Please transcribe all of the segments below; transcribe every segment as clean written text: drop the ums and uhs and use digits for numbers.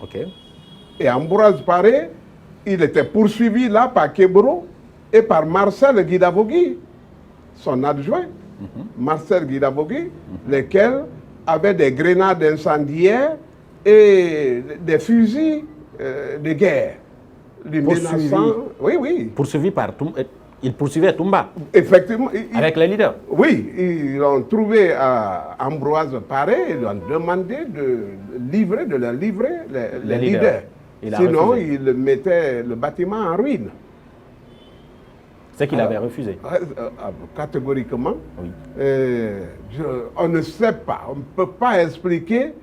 Ok. Et Ambroise Paré, il était poursuivi là par Kebro et par Marcel Guidavogui, son adjoint. Marcel Guidavogui, lesquels avaient des grenades incendiaires et des fusils de guerre. Lui menaçant. Oui, oui. Poursuivi par Toumba. Il poursuivait Toumba. Effectivement. Avec les leaders. Oui, ils ont trouvé à Ambroise Paré, ils lui ont demandé de leur livrer les leaders. Sinon, ils mettaient le bâtiment en ruine. C'est qu'il avait refusé. Catégoriquement. Oui. On ne sait pas, on ne peut pas expliquer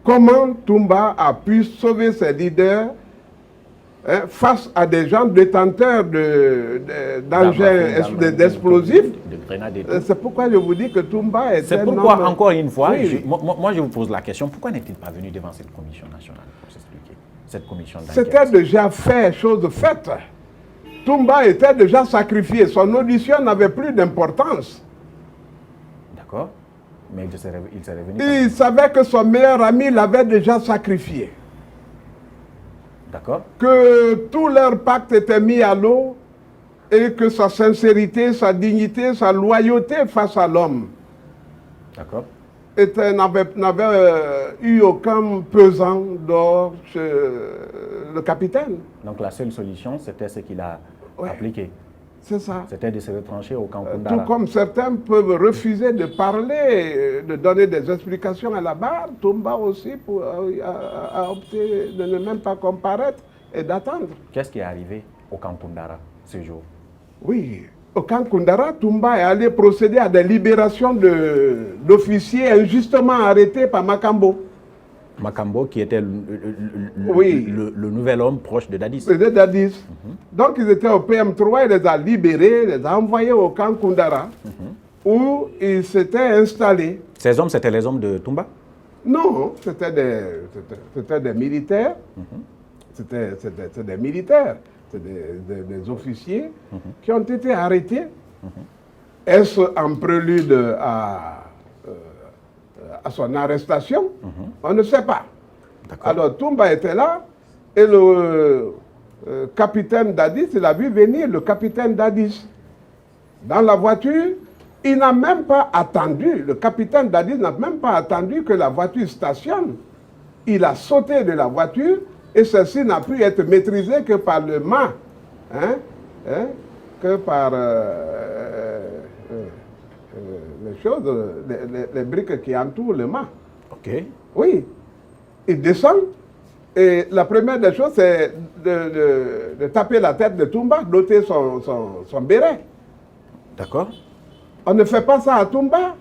comment Toumba a pu sauver ses leaders face à des gens détenteurs d'engins d'explosifs. C'est pourquoi je vous dis que Toumba est C'est pourquoi, encore une fois, moi je vous pose la question, pourquoi n'est-il pas venu devant cette commission nationale pour s'expliquer? Cette commission d'enquête. C'était déjà fait, chose faite. Toumba était déjà sacrifié. Son audition n'avait plus d'importance. D'accord. Mais il serait venu. Il savait que son meilleur ami l'avait déjà sacrifié. D'accord. Que tout leur pacte était mis à l'eau et que sa sincérité, sa dignité, sa loyauté face à l'homme n'avait eu aucun pesant dans le capitaine. Donc la seule solution, c'était ce qu'il a appliqué. C'est ça. C'était de se retrancher au camp Koundara. Tout comme certains peuvent refuser de parler, de donner des explications à la barre, Toumba aussi a opté de ne même pas comparaître et d'attendre. Qu'est-ce qui est arrivé au camp Koundara ce jour? Oui, au camp Koundara, Toumba est allé procéder à des libérations d'officiers injustement arrêtés par Makambo. Makambo, qui était le nouvel homme proche de Dadis. De Dadis. Donc ils étaient au PM3, il les a libérés, les a envoyés au camp Koundara, où ils s'étaient installés. Ces hommes, c'était les hommes de Toumba? Non, c'était des militaires. C'était des militaires, des officiers qui ont été arrêtés. Est-ce en prélude à son arrestation? On ne sait pas. Alors Toumba était là et le capitaine Dadis, il a vu venir le capitaine Dadis dans la voiture. Il n'a même pas attendu, le capitaine Dadis n'a même pas attendu que la voiture stationne. Il a sauté de la voiture et celle-ci n'a pu être maîtrisée que par le mât, que par les choses, les briques qui entourent le mât. Ok. Oui. Il descend et la première des choses, c'est de taper la tête de Toumba, d'ôter son béret. D'accord. On ne fait pas ça à Toumba.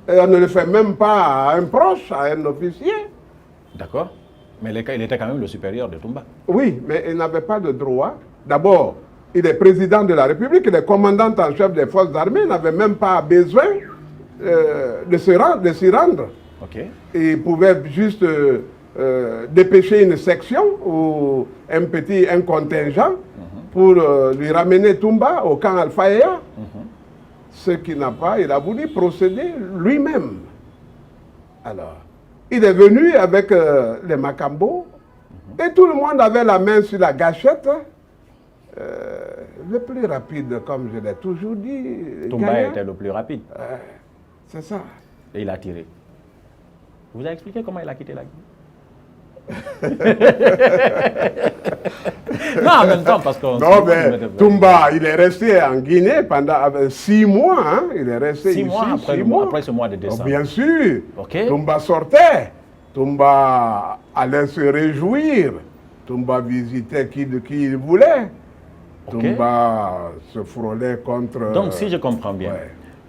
Et on ne le fait même pas à un proche, à un officier. D'accord. Mais il était quand même le supérieur de Toumba. Oui, mais il n'avait pas de droit. D'abord, il est président de la République, il est commandant en chef des forces armées, il n'avait même pas besoin de s'y rendre. Okay. Il pouvait juste dépêcher une section ou un contingent pour lui ramener Toumba au camp Alpha-Eya. Ce qu'il n'a pas, il a voulu procéder lui-même. Alors, il est venu avec les Makambo et tout le monde avait la main sur la gâchette. Le plus rapide, comme je l'ai toujours dit. Toumba était le plus rapide. C'est ça. Et il a tiré. Vous avez expliqué comment il a quitté la Guinée? Non, en même temps, parce que... Non, mais Toumba, il est resté en Guinée pendant 6 mois. Hein? Il est resté 6 mois ici, après ce mois de décembre. Oh, bien sûr. Okay. Toumba sortait. Toumba allait se réjouir. Toumba visitait qui il voulait. Okay. Toumba se frôlait contre... Donc, si je comprends bien,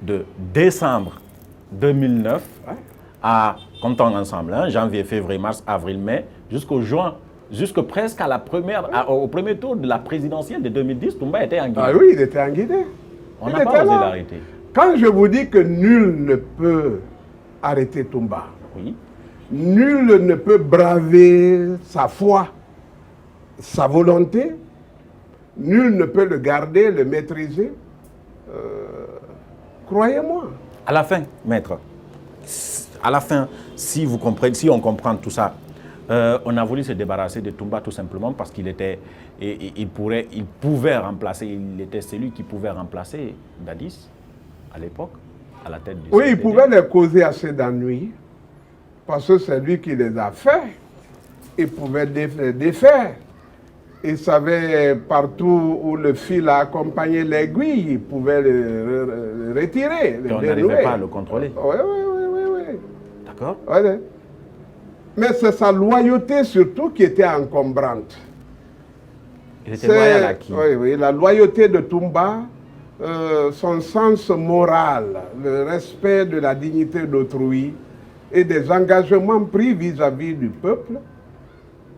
de décembre 2009 à, comptons ensemble, hein, janvier, février, mars, avril, mai, jusqu'au juin, jusque presque à au premier tour de la présidentielle de 2010, Toumba était en Guinée. Ah oui, il était en Guinée. On n'a pas osé l'arrêter. Quand je vous dis que nul ne peut arrêter Toumba, nul ne peut braver sa foi, sa volonté, nul ne peut le garder, le maîtriser. Croyez-moi. À la fin, maître, à la fin, si on comprend tout ça, On a voulu se débarrasser de Toumba tout simplement parce qu'il pouvait remplacer, il était celui qui pouvait remplacer Dadis à l'époque, à la tête du Oui, CNDD. il pouvait les causer assez d'ennuis parce que c'est lui qui les a faits. Il pouvait les défaire. Il savait partout où le fil a accompagné l'aiguille, il pouvait le retirer. Et on n'arrivait pas à le contrôler. Oui. D'accord. Ouais. Mais c'est sa loyauté surtout qui était encombrante. Il était loyal à qui? Oui, la loyauté de Toumba, son sens moral, le respect de la dignité d'autrui et des engagements pris vis-à-vis du peuple,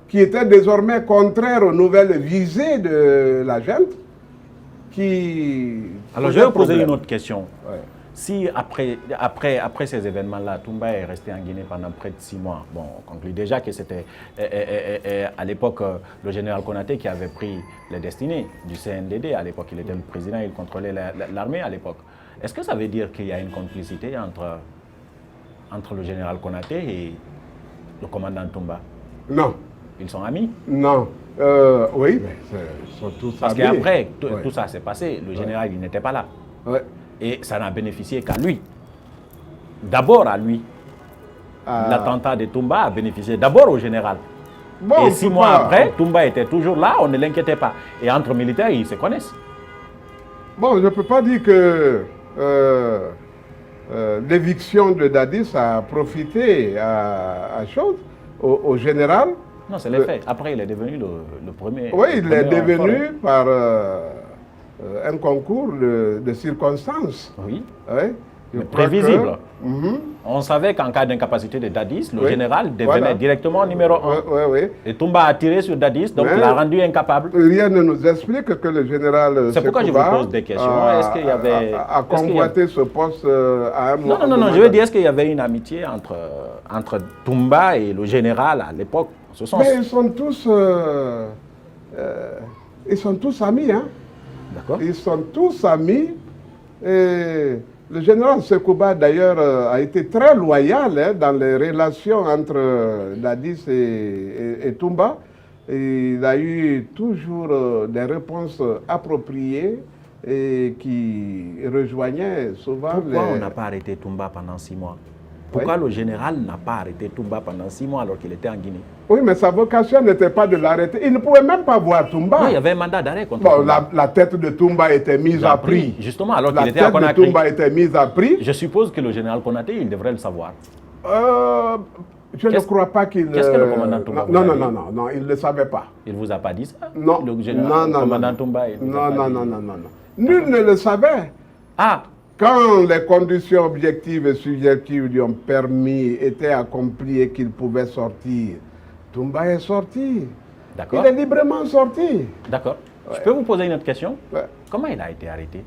qui étaient désormais contraires aux nouvelles visées de la junte, qui... Alors je vais vous poser une autre question. Ouais. Si après ces événements-là, Toumba est resté en Guinée pendant près de 6 mois, bon, on conclut déjà que c'était à l'époque le général Konaté qui avait pris les destinées du CNDD. À l'époque, il était le président, il contrôlait l'armée à l'époque. Est-ce que ça veut dire qu'il y a une complicité entre le général Konaté et le commandant Toumba? Non. Ils sont amis? Non. Oui, mais ils sont tous Parce amis. qu'après, tout ça s'est passé. Le général, il n'était pas là. Ouais. Et ça n'a bénéficié qu'à lui. D'abord à lui. L'attentat de Toumba a bénéficié d'abord au général. Bon, et 6 mois après, Toumba était toujours là, on ne l'inquiétait pas. Et entre militaires, ils se connaissent. Bon, je ne peux pas dire que l'éviction de Dadis a profité à chose, au général. Non, c'est les faits. Après, il est devenu le premier. Oui, il est devenu par un concours de circonstances. Oui. Oui. Prévisible. On savait qu'en cas d'incapacité de Dadis, le général devenait directement numéro 1. Oui. Et Toumba a tiré sur Dadis, donc l'a rendu incapable. Rien ne nous explique que le général C'est pourquoi je vous pose des questions. Est-ce qu'il y avait... a convoité ce poste à un moment? Non, je veux dire, est-ce qu'il y avait une amitié entre Toumba et le général à l'époque, en ce sens? Mais ils sont tous amis, hein. D'accord. Ils sont tous amis. Et le général Sekouba, d'ailleurs, a été très loyal dans les relations entre Dadis et Toumba. Et il a eu toujours des réponses appropriées et qui rejoignaient souvent Pourquoi on n'a pas arrêté Toumba pendant 6 mois? Pourquoi le général n'a pas arrêté Toumba pendant 6 mois alors qu'il était en Guinée? Oui, mais sa vocation n'était pas de l'arrêter. Il ne pouvait même pas voir Toumba. Non, il y avait un mandat d'arrêt contre Toumba. La tête de Toumba était mise à prix. Justement, alors qu'il était à Conakry. La tête de Toumba était mise à prix. Je suppose que le général Konaté, il devrait le savoir. Je ne crois pas qu'il... Qu'est-ce que le commandant Toumba Non, il ne le savait pas. Il ne vous a pas dit ça? Non. Le commandant Toumba, Non. Nul ne le savait. Ah. Quand les conditions objectives et subjectives lui ont permis, étaient accomplies et qu'il pouvait sortir, Toumba est sorti. D'accord. Il est librement sorti. D'accord. Je peux vous poser une autre question? Ouais. Comment il a été arrêté?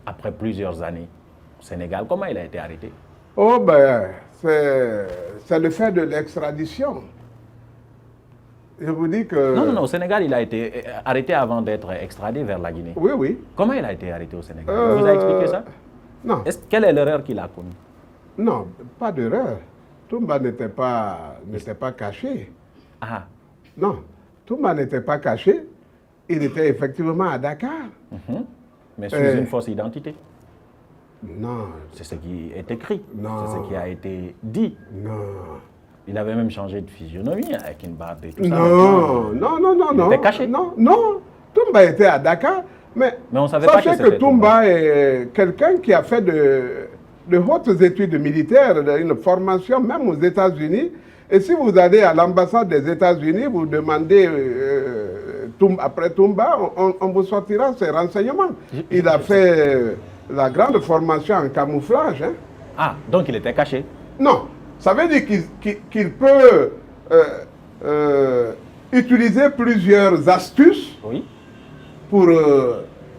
Après plusieurs années au Sénégal, comment il a été arrêté? Oh ben, c'est le fait de l'extradition. Je vous dis que... Non, au Sénégal, il a été arrêté avant d'être extradé vers la Guinée. Oui. Comment il a été arrêté au Sénégal? Il vous a expliqué ça? Non. Quelle est l'erreur qu'il a commise? Non, pas d'erreur. Toumba n'était pas caché. Ah. Non, Toumba n'était pas caché. Il était effectivement à Dakar. Mais sous une fausse identité. Non. C'est ce qui est écrit. Non. C'est ce qui a été dit. Non. Il avait même changé de physionomie avec une barbe et tout ça. Non. Il était caché. Non. Toumba était à Dakar. Mais on ne savait pas que Toumba est quelqu'un qui a fait de hautes études militaires, une formation même aux États-Unis. Et si vous allez à l'ambassade des États-Unis, vous demandez après Toumba, on vous sortira ces renseignements. Il a fait la grande formation en camouflage. Hein. Ah, donc il était caché? Non, ça veut dire qu'il peut utiliser plusieurs astuces pour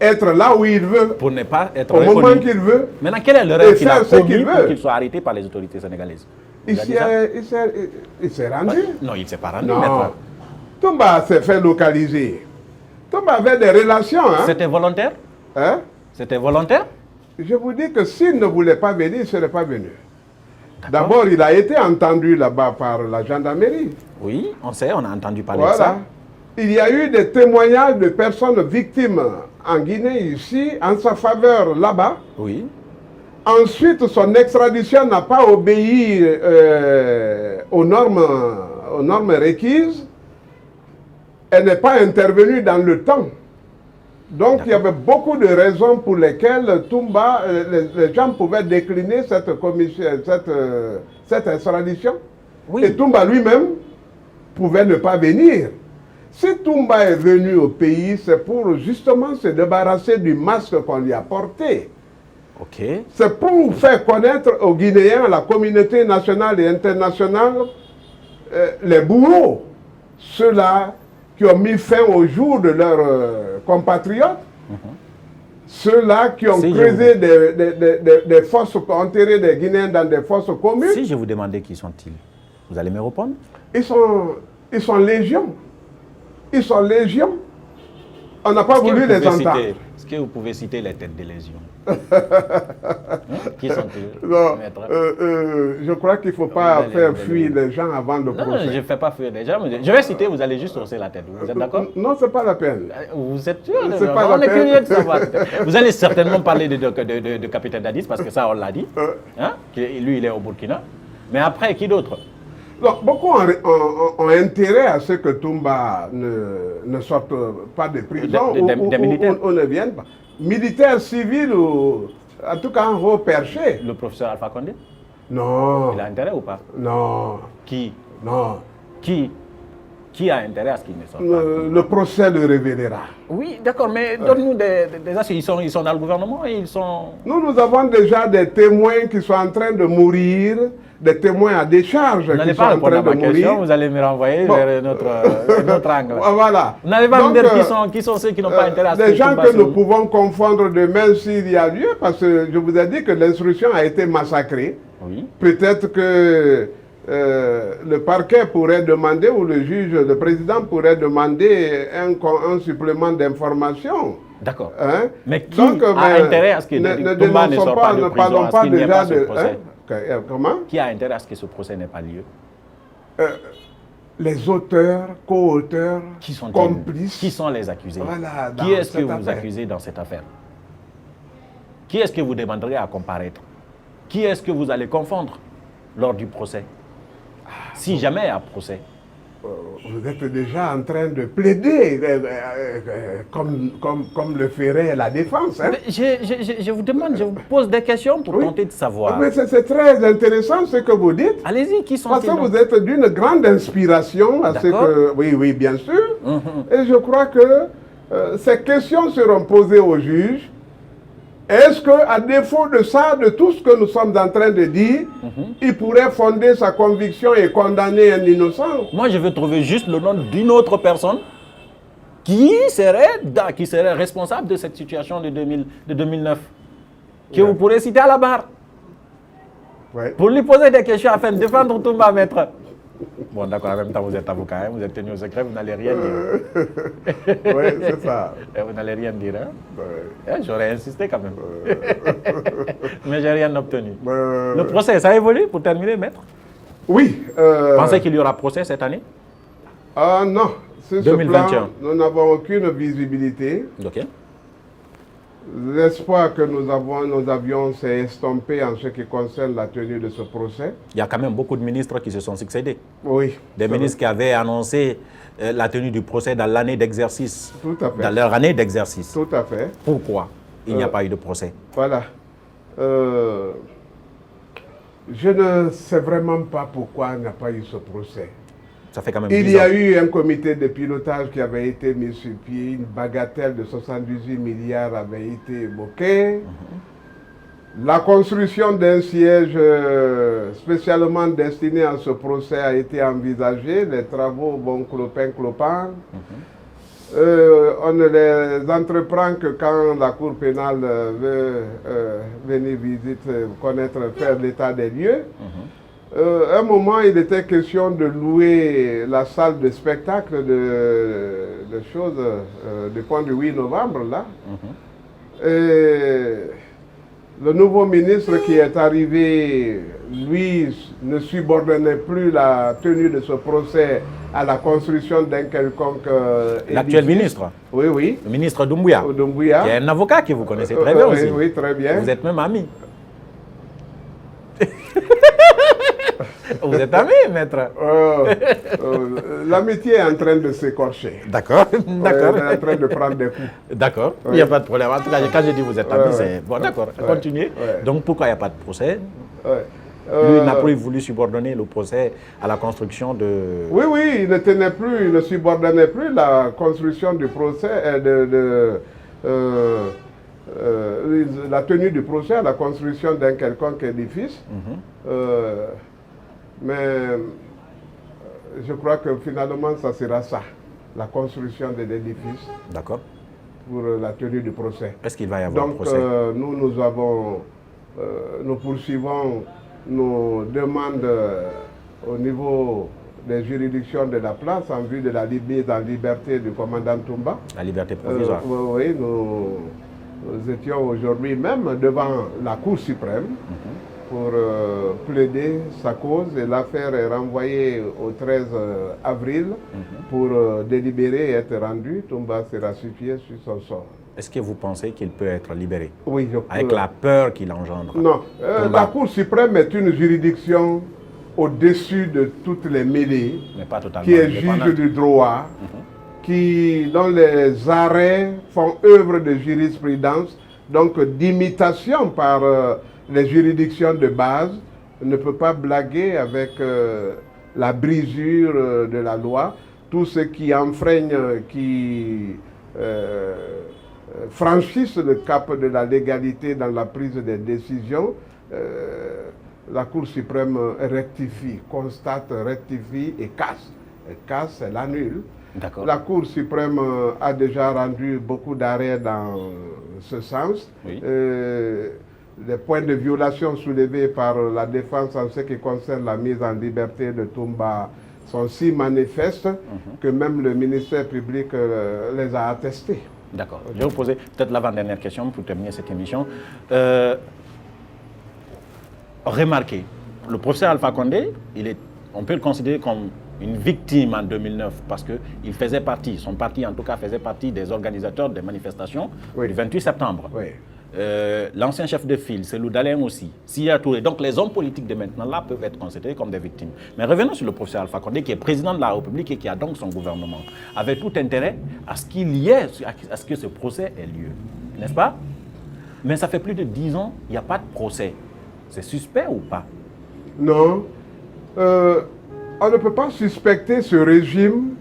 être là où il veut. Pour ne pas être au reconnu. moment qu'il veut. Maintenant, quelle est l'erreur qu'il a commis pour qu'il soit arrêté par les autorités sénégalaises? Il s'est rendu. Non, il ne s'est pas rendu. Non. Toumba s'est fait localiser. Toumba avait des relations. Hein? C'était volontaire? Hein? C'était volontaire? Je vous dis que s'il ne voulait pas venir, il ne serait pas venu. D'abord, il a été entendu là-bas par la gendarmerie. Oui, on sait, on a entendu parler de ça. Voilà. Il y a eu des témoignages de personnes victimes en Guinée, ici, en sa faveur là-bas. Oui. Ensuite, son extradition n'a pas obéi aux normes requises. Elle n'est pas intervenue dans le temps. Donc, il y avait beaucoup de raisons pour lesquelles Toumba, les gens pouvaient décliner cette extradition. Oui. Et Toumba lui-même pouvait ne pas venir. Si Toumba est venu au pays, c'est pour justement se débarrasser du masque qu'on lui a porté. Ok. C'est pour faire connaître aux Guinéens, à la communauté nationale et internationale, les bourreaux, ceux-là qui ont mis fin au jour de leurs compatriotes, ceux-là qui ont creusé des fosses, enterré des Guinéens dans des fosses communes. Si je vous demandais qui sont-ils, vous allez me répondre? Ils sont légion. Ils sont légion. On n'a pas voulu les entendre. Est-ce que vous pouvez citer les têtes des légions? Qui sont-ils? Je crois qu'il ne faut pas faire fuir les gens avant le procès. Non, je ne fais pas fuir les gens. Je vais citer, vous allez juste hausser la tête. Vous êtes d'accord? Non, ce n'est pas la peine. Vous êtes sûr? On est curieux de savoir. Vous allez certainement parler de capitaine Dadis, parce que ça, on l'a dit. Hein? Lui, il est au Burkina. Mais après, qui d'autre? Donc, beaucoup ont intérêt à ce que Toumba ne sorte pas de prison des militaires. ou ne vienne pas. Militaires, civils ou en tout cas en haut perché. Le professeur Alpha Condé? Non. Il a intérêt ou pas? Non. Qui? Non. Qui a intérêt à ce qu'il ne sorte pas? Le procès le révélera. Oui, d'accord, mais donne-nous des assurances. Ils sont dans le gouvernement et ils sont... Nous avons déjà des témoins qui sont en train de mourir, des témoins à décharge qui sont en train de mourir. Vous allez me renvoyer vers notre angle. Voilà. Vous n'allez pas me dire qui sont ceux qui n'ont pas intérêt à ce des gens que nous pouvons confondre demain s'il y a lieu, parce que je vous ai dit que l'instruction a été massacrée. Oui. Peut-être que le parquet pourrait demander, ou le président pourrait demander un supplément d'information. D'accord. Hein? Mais qui a intérêt à ce que Toumba ne sorte pas de prison, à ce qu'il n'y ait pas ce procès? Comment? Qui a intérêt à ce que ce procès n'ait pas lieu? Les auteurs, co-auteurs, complices. Qui sont les accusés? Voilà, qui est-ce que vous accusez dans cette affaire? Qui est-ce que vous demanderez à comparaître? Qui est-ce que vous allez confondre lors du procès? Si jamais il y a procès. Vous êtes déjà en train de plaider comme le ferait la défense. Hein? Je vous demande, je vous pose des questions pour tenter de savoir. Mais c'est très intéressant ce que vous dites. Allez-y, qui sont-ils? Parce que vous êtes d'une grande inspiration à ce que... Oui, bien sûr. Et je crois que ces questions seront posées au juge. Est-ce qu'à défaut de ça, de tout ce que nous sommes en train de dire, il pourrait fonder sa conviction et condamner un innocent? Moi, je veux trouver juste le nom d'une autre personne qui serait responsable de cette situation de 2009, que vous pourrez citer à la barre. Ouais. Pour lui poser des questions afin de défendre Toumba, maître. Bon, d'accord, en même temps, vous êtes avocat, hein, vous êtes tenu au secret, vous n'allez rien dire. Oui, c'est ça. Vous n'allez rien dire, hein? Ouais. J'aurais insisté quand même. Mais j'ai rien obtenu. Le procès, ça évolue pour terminer, maître? Oui. Pensez qu'il y aura procès cette année? Ah non. Sur 2021. ce plan, nous n'avons aucune visibilité. Ok. L'espoir que nous avions s'est estompé en ce qui concerne la tenue de ce procès. Il y a quand même beaucoup de ministres qui se sont succédés. Oui. Des ministres qui avaient annoncé la tenue du procès dans l'année d'exercice. Tout à fait. Dans leur année d'exercice. Tout à fait. Pourquoi il n'y a pas eu de procès? Voilà. Je ne sais vraiment pas pourquoi il n'y a pas eu ce procès. Ça fait quand même Il y a eu un comité de pilotage qui avait été mis sur pied, une bagatelle de 78 milliards avait été évoquée. La construction d'un siège spécialement destiné à ce procès a été envisagée. Les travaux vont clopin-clopin. On ne les entreprend que quand la Cour pénale veut venir faire l'état des lieux. À un moment, il était question de louer la salle de spectacle du pont du 8 novembre, là. Et Le nouveau ministre qui est arrivé, lui, ne subordonnait plus la tenue de ce procès à la construction d'un quelconque L'actuel édifice. ministre. Oui, oui. Le ministre Doumbouya. Doumbouya. Qui est un avocat que vous connaissez très bien aussi. Oui, oui, très bien. Vous êtes même amis. Vous êtes amis, maître. L'amitié est en train de s'écorcher. D'accord, d'accord. Elle est en train de prendre des coups. D'accord, il n'y a pas de problème. En tout cas, quand je dis vous êtes amis, c'est... Bon, d'accord, continuez. Donc, pourquoi il n'y a pas de procès? Lui n'a plus voulu subordonner le procès à la construction de... Oui, oui, il ne tenait plus, il ne subordonnait plus la construction du procès, la tenue du procès à la construction d'un quelconque édifice. Mais je crois que finalement, ça sera ça, la construction de l'édifice. D'accord. Pour la tenue du procès. Est-ce qu'il va y avoir un procès? Donc, nous poursuivons nos demandes au niveau des juridictions de la place en vue de la mise en liberté du commandant Toumba. La liberté provisoire. Oui, nous étions aujourd'hui même devant la Cour suprême pour plaider sa cause et l'affaire est renvoyée au 13 avril pour délibérer et être rendu. Toumba sera situé sur son sort. Est-ce que vous pensez qu'il peut être libéré? Oui, je crois. Avec la peur qu'il engendre? Non. La Cour suprême est une juridiction au-dessus de toutes les mêlées, mais pas totalement qui est juge du droit, dont les arrêts font œuvre de jurisprudence, donc d'imitation par les juridictions de base, ne peut pas blaguer avec la brisure de la loi. Tout ce qui enfreignent, qui franchissent le cap de la légalité dans la prise des décisions, la Cour suprême rectifie, constate, rectifie et casse. Elle casse, elle annule. La Cour suprême a déjà rendu beaucoup d'arrêts dans ce sens. Oui. Les points de violation soulevés par la défense en ce qui concerne la mise en liberté de Toumba sont si manifestes que même le ministère public les a attestés. D'accord. Je vais vous poser peut-être l'avant-dernière question pour terminer cette émission. Remarquez, le professeur Alpha Condé, on peut le considérer comme une victime en 2009 parce qu'il faisait partie, son parti en tout cas faisait partie des organisateurs des manifestations du 28 septembre. Oui. L'ancien chef de file, c'est Loudalin aussi, Sia Touré. Donc les hommes politiques de maintenant là peuvent être considérés comme des victimes. Mais revenons sur le professeur Alpha Condé qui est président de la République et qui a donc son gouvernement, avec tout intérêt à ce qu'il y ait, à ce que ce procès ait lieu. N'est-ce pas? Mais ça fait plus de 10 ans, il n'y a pas de procès. C'est suspect ou pas? Non. On ne peut pas suspecter ce régime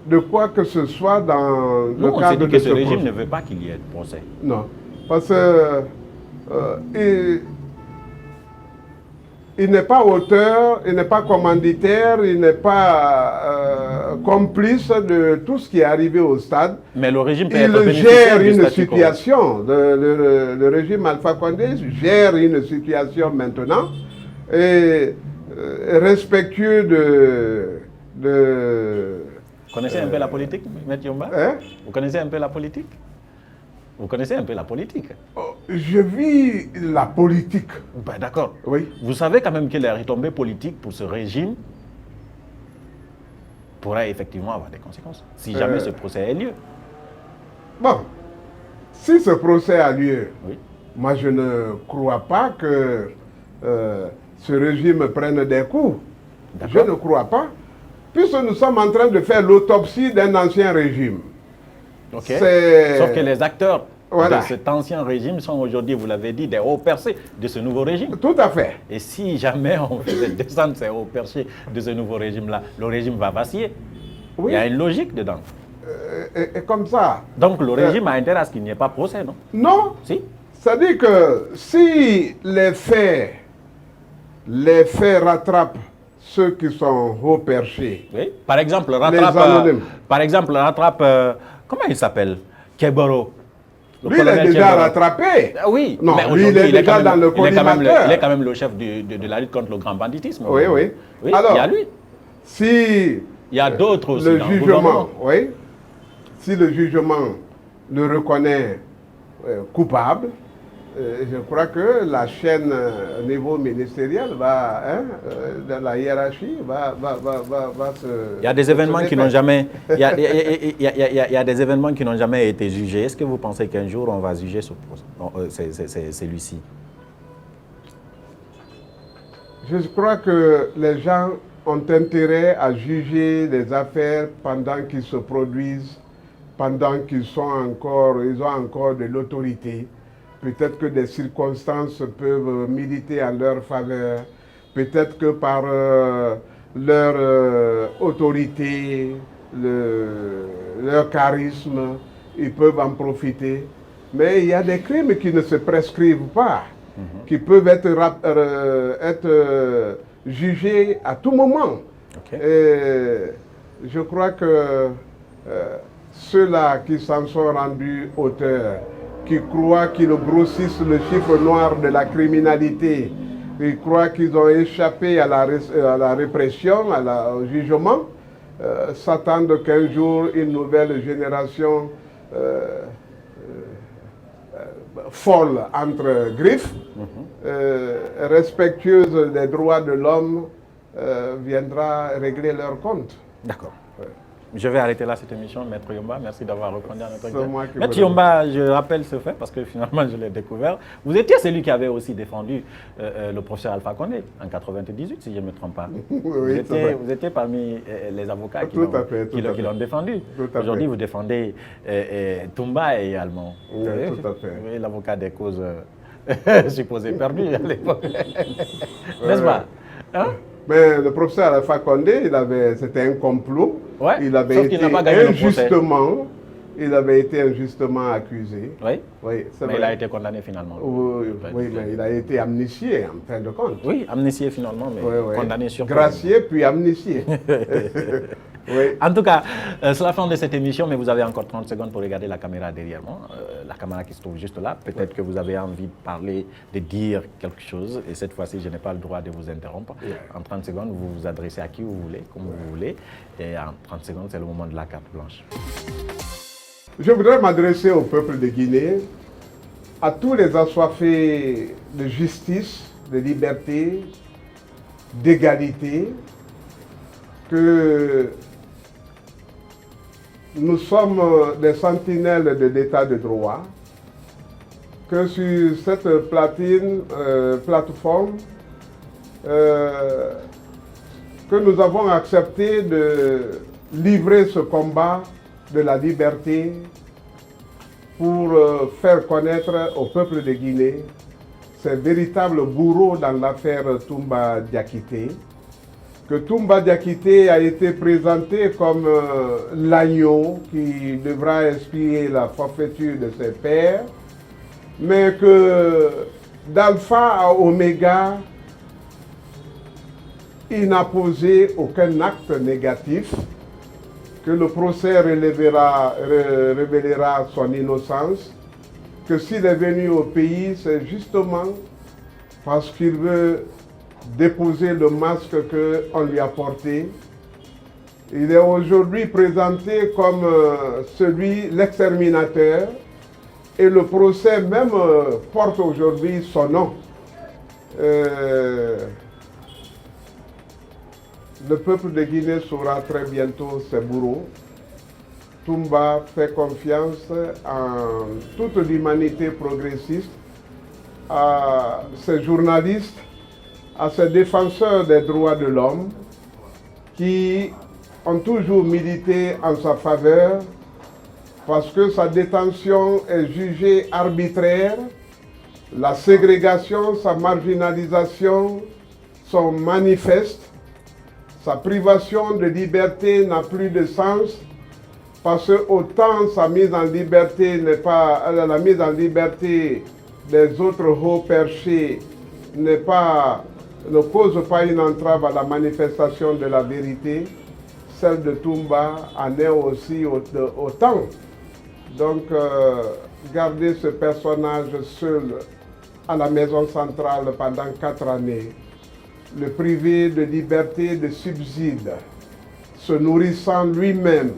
de quoi que ce soit dans le cadre de ce procès. On s'est dit que ce régime ne veut pas qu'il y ait de procès. Non. Parce que il n'est pas auteur, il n'est pas commanditaire, il n'est pas complice de tout ce qui est arrivé au stade. Mais le régime peut il gère une situation. Le régime Alpha Condé gère une situation maintenant et respectueux Vous connaissez un peu la politique, M. Yomba? Vous connaissez un peu la politique? Vous connaissez un peu la politique? Je vis la politique. Ben, d'accord. Oui. Vous savez quand même que les retombées politiques pour ce régime pourraient effectivement avoir des conséquences, si jamais ce procès a lieu. Bon, si ce procès a lieu, oui. Moi je ne crois pas que ce régime prenne des coups. Je ne crois pas, puisque nous sommes en train de faire l'autopsie d'un ancien régime. Okay. Sauf que les acteurs de cet ancien régime sont aujourd'hui, vous l'avez dit, des hauts percés de ce nouveau régime. Tout à fait. Et si jamais on faisait descendre ces hauts percés de ce nouveau régime-là, le régime va vaciller. Oui. Il y a une logique dedans. Et comme ça. Donc le régime a intérêt à ce qu'il n'y ait pas de procès, non? Non. Si. C'est-à-dire que si les faits rattrapent ceux qui sont haut perchés. Oui. Par exemple, rattrape, comment il s'appelle? Keboro. Lui, il est déjà rattrapé. Oui, non, mais lui, il est déjà dans le collimateur. Il est quand même le chef de la lutte contre le grand banditisme. Oui, oui. Oui, alors, il y a lui. Si il y a d'autres aussi. Le jugement, oui. Si le jugement le reconnaît coupable, Je crois que la chaîne au niveau ministériel va, dans la hiérarchie, va se... Il y a des événements qui n'ont jamais, il y a des événements qui n'ont jamais été jugés. Est-ce que vous pensez qu'un jour on va juger celui-ci? Je crois que les gens ont intérêt à juger les affaires pendant qu'ils se produisent, pendant qu'ils ils ont encore de l'autorité. Peut-être que des circonstances peuvent militer en leur faveur. Peut-être que par leur autorité, leur charisme, ils peuvent en profiter. Mais il y a des crimes qui ne se prescrivent pas, qui peuvent être jugés à tout moment. Okay. Et je crois que ceux-là qui s'en sont rendus auteurs, qui croient qu'ils grossissent le chiffre noir de la criminalité, qui croient qu'ils ont échappé à la répression, au jugement, s'attendent qu'un jour une nouvelle génération folle entre griffes, respectueuse des droits de l'homme, viendra régler leur compte. D'accord. Je vais arrêter là cette émission. Maître Yomba, merci d'avoir répondu à notre question. Maître Yomba, je rappelle ce fait parce que finalement je l'ai découvert. Vous étiez celui qui avait aussi défendu le professeur Alpha Condé en 1998, si je ne me trompe pas. Oui, vous étiez parmi les avocats qui l'ont défendu. Aujourd'hui, vous défendez Toumba également. Oui, tout à fait. L'avocat des causes supposées perdues à l'époque. N'est-ce pas? Hein? Mais le professeur Alpha Condé, c'était un complot. Ouais, il avait été injustement accusé. Oui, oui, mais vrai. Il a été condamné finalement. Oui, mais il a été amnistié en fin de compte. Oui, amnistié finalement, mais condamné sur... Gracié puis amnistié. Oui. En tout cas, c'est la fin de cette émission, mais vous avez encore 30 secondes pour regarder la caméra derrière moi, la caméra qui se trouve juste là. Peut-être que vous avez envie de parler, de dire quelque chose, et cette fois-ci, je n'ai pas le droit de vous interrompre. En 30 secondes, vous vous adressez à qui vous voulez, comme vous voulez, et en 30 secondes, c'est le moment de la carte blanche. Je voudrais m'adresser au peuple de Guinée, à tous les assoiffés de justice, de liberté, d'égalité, que nous sommes des sentinelles de l'état de droit, que sur cette plateforme, que nous avons accepté de livrer ce combat de la liberté pour faire connaître au peuple de Guinée ces véritables bourreaux dans l'affaire Toumba Diakité, que Toumba Diakité a été présenté comme l'agneau qui devra expier la forfaiture de ses pères, mais que d'alpha à oméga, il n'a posé aucun acte négatif, que le procès révélera son innocence, que s'il est venu au pays, c'est justement parce qu'il veut déposer le masque qu'on lui a porté. Il est aujourd'hui présenté comme l'exterminateur, et le procès même porte aujourd'hui son nom. Le peuple de Guinée saura très bientôt ses bourreaux. Toumba fait confiance en toute l'humanité progressiste, à ses journalistes, à ces défenseurs des droits de l'homme qui ont toujours milité en sa faveur parce que sa détention est jugée arbitraire, la ségrégation, sa marginalisation sont manifestes, sa privation de liberté n'a plus de sens parce que autant sa mise en liberté n'est pas, la mise en liberté des autres hauts perchés ne cause pas une entrave à la manifestation de la vérité, celle de Toumba en est aussi autant. Donc, garder ce personnage seul à la maison centrale pendant 4 années, le priver de liberté de subside, se nourrissant lui-même,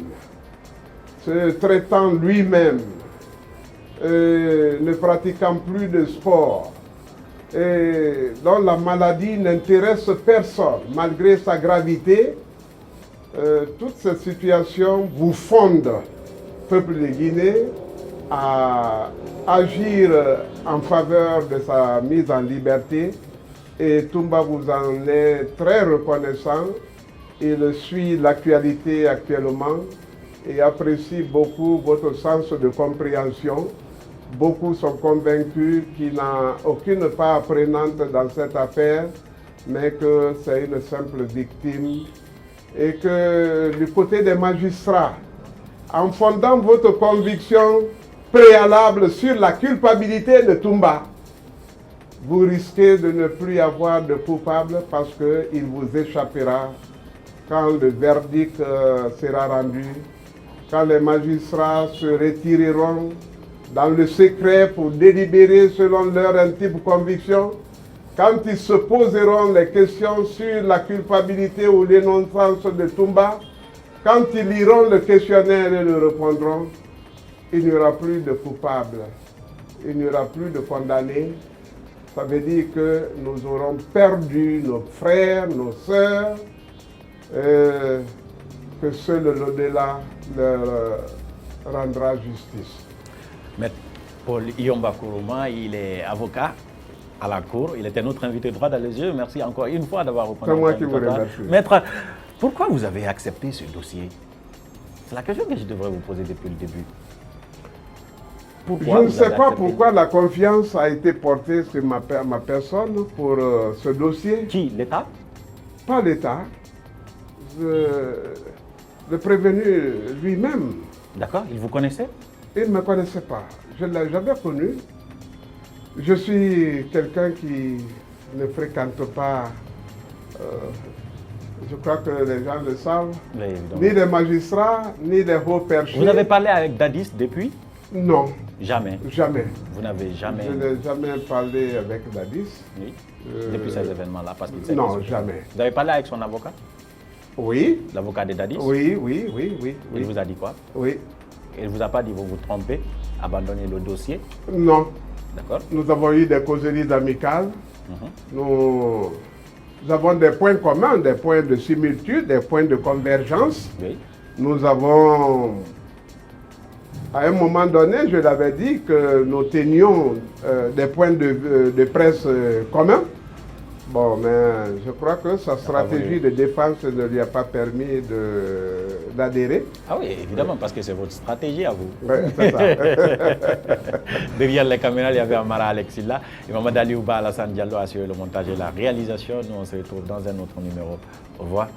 se traitant lui-même, ne pratiquant plus de sport, et dont la maladie n'intéresse personne, malgré sa gravité, toute cette situation vous fonde, peuple de Guinée, à agir en faveur de sa mise en liberté. Et Toumba vous en est très reconnaissant. Il suit l'actualité actuellement et apprécie beaucoup votre sens de compréhension. Beaucoup sont convaincus qu'il n'a aucune part prenante dans cette affaire, mais que c'est une simple victime. Et que du côté des magistrats, en fondant votre conviction préalable sur la culpabilité de Toumba, vous risquez de ne plus avoir de coupable parce qu'il vous échappera quand le verdict sera rendu, quand les magistrats se retireront dans le secret pour délibérer selon leur intime conviction, quand ils se poseront les questions sur la culpabilité ou l'innocence de Toumba, quand ils liront le questionnaire et le répondront, il n'y aura plus de coupables, il n'y aura plus de condamnés. Ça veut dire que nous aurons perdu nos frères, nos sœurs, que seul l'au-delà leur rendra justice. Maître Paul Iyomba Kourouma, il est avocat à la Cour. Il était notre invité droit dans les yeux. Merci encore une fois d'avoir répondu. C'est moi qui vous remercie. Maître, pourquoi vous avez accepté ce dossier? C'est la question que je devrais vous poser depuis le début. Pourquoi je ne sais pas pourquoi la confiance a été portée sur ma personne pour ce dossier. Qui? L'État? Pas l'État. Le prévenu lui-même. D'accord, il vous connaissait? Il ne me connaissait pas. Je ne l'ai jamais connu. Je suis quelqu'un qui ne fréquente pas, je crois que les gens le savent, ni les magistrats, ni les hauts perchés. Vous avez parlé avec Dadis depuis? Non. Jamais? Jamais. Vous n'avez jamais? Je n'ai jamais parlé avec Dadis. Oui. Depuis ces événements-là, parce qu'il non, jamais. Vous avez parlé avec son avocat? Oui. L'avocat de Dadis? Oui. Il vous a dit quoi? Oui. Il ne vous a pas dit vous vous trompez, abandonnez le dossier? Non. D'accord. Nous avons eu des causeries amicales. Nous avons des points communs, des points de similitude, des points de convergence. Oui. Nous avons, à un moment donné, je l'avais dit que nous tenions des points de presse communs. Bon, mais je crois que sa stratégie de défense ne lui a pas permis d'adhérer. Ah oui, évidemment, parce que c'est votre stratégie à vous. Oui, c'est ça. Derrière les caméras, il y avait Amara Alexilla et Mamadou Aliouba Alassane Diallo a assuré le montage et la réalisation. Nous, on se retrouve dans un autre numéro. Au revoir.